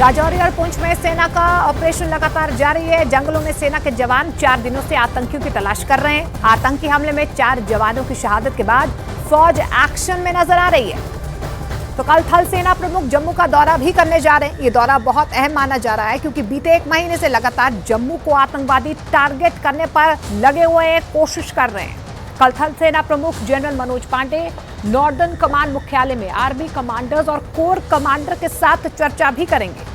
राजौरी और पुंछ में सेना का ऑपरेशन लगातार जारी है। जंगलों में सेना के जवान 4 दिनों से आतंकियों की तलाश कर रहे हैं। आतंकी हमले में 4 जवानों की शहादत के बाद फौज एक्शन में नजर आ रही है। तो कल थल सेना प्रमुख जम्मू का दौरा भी करने जा रहे हैं। ये दौरा बहुत अहम माना जा रहा है क्योंकि बीते 1 महीने से लगातार जम्मू को आतंकवादी टारगेट करने पर लगे हुए कोशिश कर रहे हैं। कल थल सेना प्रमुख general Manoj Pande northern command मुख्यालय में आर्मी कमांडर्स और कोर कमांडर के साथ चर्चा भी करेंगे।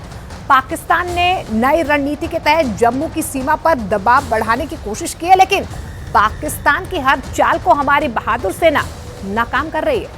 पाकिस्तान ने नई रणनीति के तहत जम्मू की सीमा पर दबाव बढ़ाने की कोशिश की है, लेकिन पाकिस्तान की हर चाल को हमारी बहादुर सेना नाकाम कर रही है।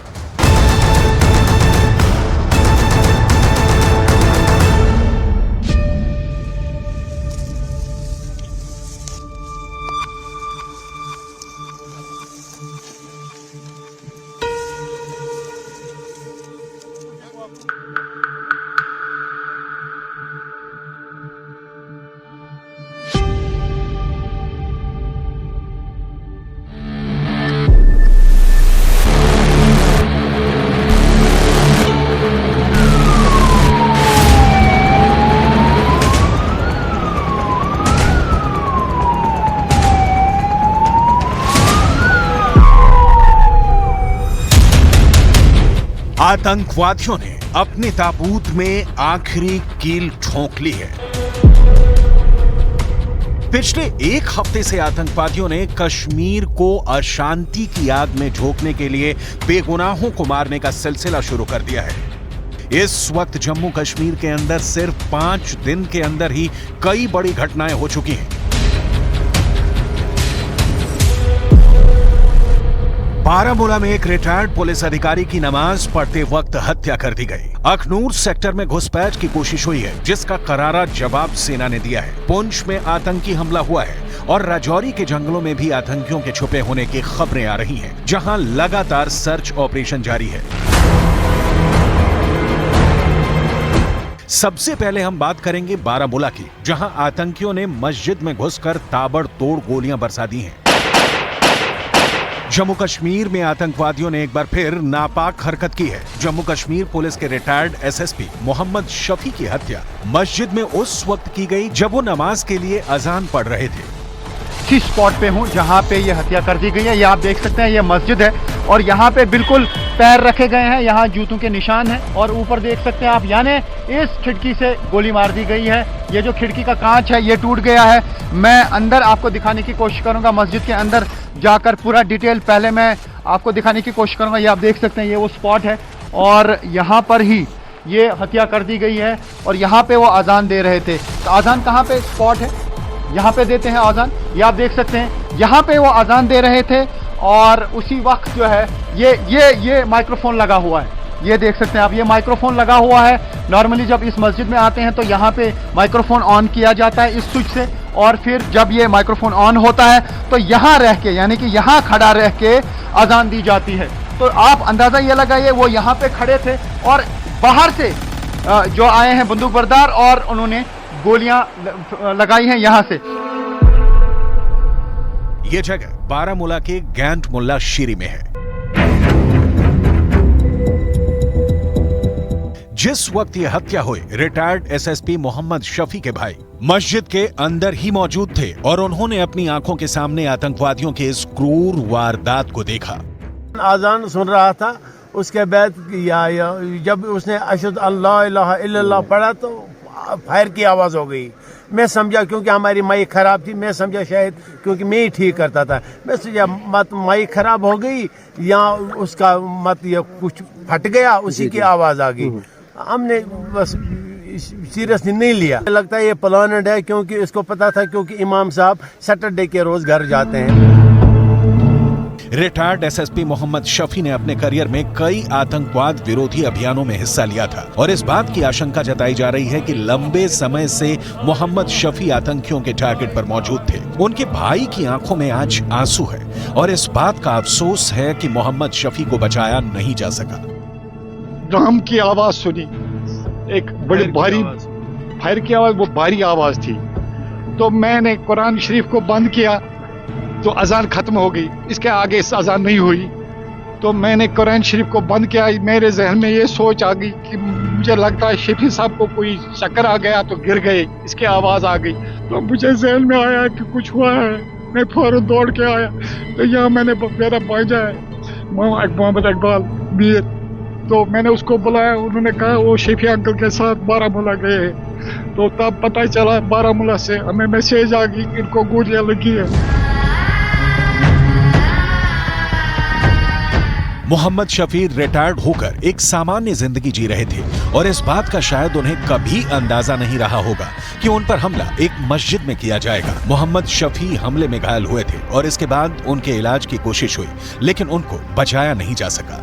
आतंकवादियों ने अपने ताबूत में आखिरी कील ठोंक ली है। पिछले 1 हफ्ते से आतंकवादियों ने कश्मीर को अशांति की आग में झोंकने के लिए बेगुनाहों को मारने का सिलसिला शुरू कर दिया है। इस वक्त जम्मू कश्मीर के अंदर सिर्फ 5 दिन के अंदर ही कई बड़ी घटनाएं हो चुकी हैं। बारामूला में एक रिटायर्ड पुलिस अधिकारी की नमाज पढ़ते वक्त हत्या कर दी गई। अखनूर सेक्टर में घुसपैठ की कोशिश हुई है, जिसका करारा जवाब सेना ने दिया है। पुंछ में आतंकी हमला हुआ है और राजौरी के जंगलों में भी आतंकियों के छुपे होने की खबरें आ रही हैं, जहां लगातार सर्च ऑपरेशन जारी है। सबसे पहले हम बात करेंगे बारामूला की, जहां आतंकियों ने मस्जिद में घुसकर ताबड़तोड़ गोलियां बरसा दी हैं। जम्मू कश्मीर में आतंकवादियों ने एक बार फिर नापाक हरकत की है। जम्मू कश्मीर पुलिस के रिटायर्ड एसएसपी मोहम्मद शफी की हत्या मस्जिद में उस वक्त की गई जब वो नमाज के लिए अजान पढ़ रहे थे। इसी स्पॉट पे हूँ जहाँ पे ये हत्या कर दी गई है। ये आप देख सकते हैं, ये मस्जिद है और यहाँ पे बिल्कुल पैर रखे गए हैं, यहाँ जूतों के निशान हैं और ऊपर देख सकते हैं आप, यानी इस खिड़की से गोली मार दी गई है। ये जो खिड़की का कांच है ये टूट गया है। मैं अंदर आपको दिखाने की कोशिश करूंगा, मस्जिद के अंदर जाकर पूरा डिटेल पहले मैं आपको दिखाने की कोशिश करूंगा। ये आप देख सकते हैं, ये वो स्पॉट है और यहाँ पर ही ये हत्या कर दी गई है और यहाँ पे वो अजान दे रहे थे। तो अजान कहाँ पे स्पॉट है, यहाँ पे देते हैं अजान। ये आप देख सकते हैं, यहाँ पे वो अजान दे रहे थे और उसी वक्त जो है ये माइक्रोफोन लगा हुआ है। ये देख सकते हैं आप, ये माइक्रोफोन लगा हुआ है। नॉर्मली जब इस मस्जिद में आते हैं तो यहाँ पे माइक्रोफोन ऑन किया जाता है इस स्विच से, और फिर जब ये माइक्रोफोन ऑन होता है तो यहाँ रह के, यानी कि यहाँ खड़ा रह के अजान दी जाती है। तो आप अंदाजा ये लगाइए, वो यहाँ पे खड़े थे और बाहर से जो आए हैं बंदूक बरदार और उन्होंने गोलियां लगाई हैं यहाँ से। ये जगह बारामूला के गैंट मुल्ला शीरी में है। जिस वक्त ये हत्या हुई, रिटायर्ड एसएसपी मोहम्मद शफी के भाई मस्जिद के अंदर ही मौजूद थे और उन्होंने अपनी आंखों के सामने आतंकवादियों के इस क्रूर वारदात को देखा। आजान सुन रहा था, उसके बाद जब उसने अशहदु अल्ला इलाहा इल्लल्लाह पढ़ा तो फायर की आवाज हो गई। मैं समझा, क्योंकि हमारी माइक खराब थी, मैं समझा शायद क्योंकि मैं ही ठीक करता था, मैं समझा मत माइक खराब हो गई या उसका मत ये कुछ फट गया, उसी की आवाज आ गई। हमने बस सीरियसली नहीं लिया। लगता है ये प्लानेड है, क्योंकि इसको पता था, क्योंकि इमाम साहब सैटरडे के रोज घर जाते हैं। रिटायर्ड एसएसपी मोहम्मद शफी ने अपने करियर में कई आतंकवाद विरोधी अभियानों में हिस्सा लिया था और इस बात की आशंका जताई जा रही है कि लंबे समय से मोहम्मद शफी आतंकियों के टारगेट पर मौजूद थे। उनके भाई की आंखों में आज आंसू है और इस बात का अफसोस है कि मोहम्मद शफी को बचाया नहीं जा सका। ड्रम की आवाज सुनी, एक बड़ी भारी फायर की आवाज, वो भारी आवाज थी। तो मैंने कुरान शरीफ को बंद किया तो अजान खत्म हो गई, इसके आगे अजान नहीं हुई। तो मैंने कुरान शरीफ को बंद किया। मेरे जहन में ये सोच आ गई कि मुझे लगता है शफी साहब को कोई चक्कर आ गया तो गिर गए, इसकी आवाज़ आ गई तो मुझे ज़हन में आया कि कुछ हुआ है। मैं फौरन दौड़ के आया तो यहाँ मैंने मेरा भांजा है मोहम्मद इकबाल मीर, तो मैंने उसको बुलाया। उन्होंने कहा वो शफी अंकल के साथ बारामूला गए हैं। तो तब पता चला बारामूला से हमें मैसेज आ गई कि इनको गोलियां लगी है। मोहम्मद शफी रिटायर्ड होकर एक सामान्य जिंदगी जी रहे थे और इस बात का शायद उन्हें कभी अंदाजा नहीं रहा होगा कि उन पर हमला एक मस्जिद में किया जाएगा। मोहम्मद शफी हमले में घायल हुए थे और इसके बाद उनके इलाज की कोशिश हुई, लेकिन उनको बचाया नहीं जा सका।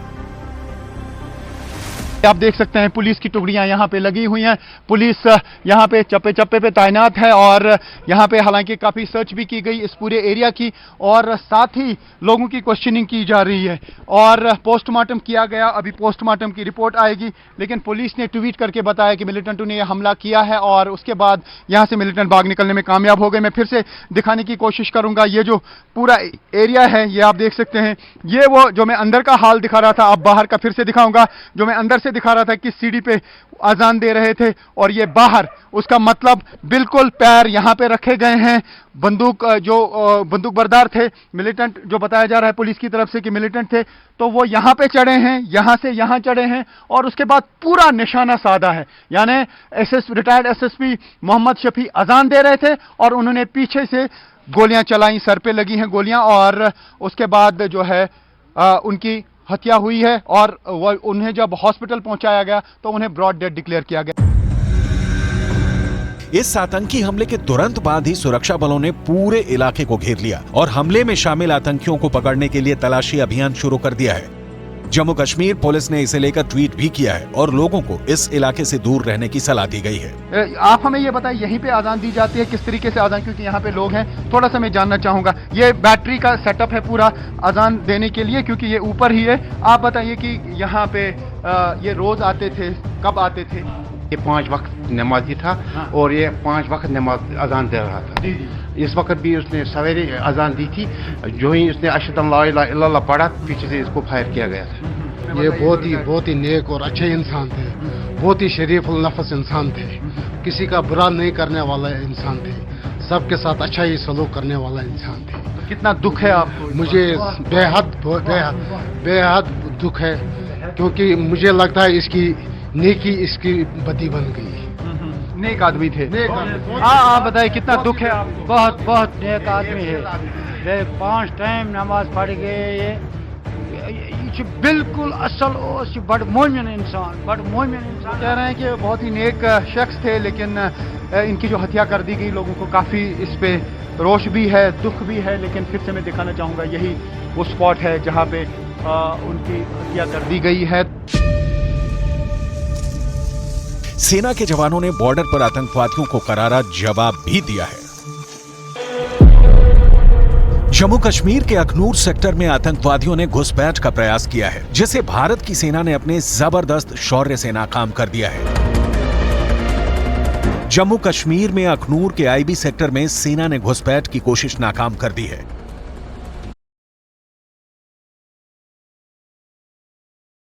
आप देख सकते हैं पुलिस की टुकड़ियां यहाँ पे लगी हुई हैं। पुलिस यहाँ पे चप्पे चप्पे पे तैनात है और यहाँ पे हालांकि काफ़ी सर्च भी की गई इस पूरे एरिया की और साथ ही लोगों की क्वेश्चनिंग की जा रही है और पोस्टमार्टम किया गया। अभी पोस्टमार्टम की रिपोर्ट आएगी, लेकिन पुलिस ने ट्वीट करके बताया कि मिलिटेंटों ने यह हमला किया है और उसके बाद यहाँ से मिलिटेंट भाग निकलने में कामयाब हो गए। मैं फिर से दिखाने की कोशिश करूँगा। ये जो पूरा एरिया है ये आप देख सकते हैं। ये वो जो मैं अंदर का हाल दिखा रहा था, अब बाहर का फिर से दिखाऊंगा। जो मैं अंदर से दिखा रहा था कि सीढ़ी पे अजान दे रहे थे और ये बाहर, उसका मतलब बिल्कुल पैर यहाँ पे रखे गए हैं। बंदूक जो बंदूक बरदार थे, मिलिटेंट जो बताया जा रहा है पुलिस की तरफ से कि मिलिटेंट थे, तो वो यहाँ पे चढ़े हैं, यहाँ से यहाँ चढ़े हैं और उसके बाद पूरा निशाना साधा है। यानी रिटायर्ड एसएसपी मोहम्मद शफी अजान दे रहे थे और उन्होंने पीछे से गोलियां चलाई, सर पे लगी हैं गोलियां और उसके बाद जो है उनकी हत्या हुई है और उन्हें जब हॉस्पिटल पहुंचाया गया तो उन्हें ब्रॉड डेड डिक्लेयर किया गया। इस आतंकी हमले के तुरंत बाद ही सुरक्षा बलों ने पूरे इलाके को घेर लिया और हमले में शामिल आतंकियों को पकड़ने के लिए तलाशी अभियान शुरू कर दिया है। जम्मू कश्मीर पुलिस ने इसे लेकर ट्वीट भी किया है और लोगों को इस इलाके से दूर रहने की सलाह दी गई है। आप हमें ये बताएं, यहीं पे आजान दी जाती है, किस तरीके से आजान, क्योंकि यहाँ पे लोग हैं, थोड़ा सा मैं जानना चाहूंगा। ये बैटरी का सेटअप है पूरा आजान देने के लिए, क्योंकि ये ऊपर ही है। आप बताइए कि यहाँ पे ये रोज आते थे, कब आते थे? ये 5 वक्त नमाजी था। हाँ। और ये 5 वक्त नमाज अजान दे रहा था। इस वक्त भी उसने सवेरे अजान दी थी। जो ही उसने अशहदु अल्ला इलाहा इल्लल्लाह पढ़ा, पीछे से इसको फायर किया गया था। ये बहुत ही नेक और अच्छे इंसान थे, बहुत ही शरीफुल नफ्स इंसान थे, किसी का बुरा नहीं करने वाला इंसान थे, सबके साथ अच्छा ही सलूक करने वाला इंसान थे। तो कितना दुख है आपको? मुझे बेहद दुख है, क्योंकि मुझे लगता है इसकी नेकी इसकी बदी बन गई। नेक आदमी थे। हाँ, बताइए कितना दुख है आपको? बहुत नेक आदमी है। 5 टाइम नमाज पढ़ गए। ये बिल्कुल असल बड़ मोमिन इंसान कह रहे हैं कि बहुत ही नेक शख्स थे, लेकिन इनकी जो हत्या कर दी गई, लोगों को काफ़ी इस पे रोष भी है, दुख भी है। लेकिन फिर से मैं दिखाना चाहूँगा, यही वो स्पॉट है जहाँ पे उनकी हत्या कर दी गई है। सेना के जवानों ने बॉर्डर पर आतंकवादियों को करारा जवाब भी दिया है। जम्मू कश्मीर के अखनूर सेक्टर में आतंकवादियों ने घुसपैठ का प्रयास किया है, जिसे भारत की सेना ने अपने जबरदस्त शौर्य से नाकाम कर दिया है। जम्मू कश्मीर में अखनूर के आईबी सेक्टर में सेना ने घुसपैठ की कोशिश नाकाम कर दी है।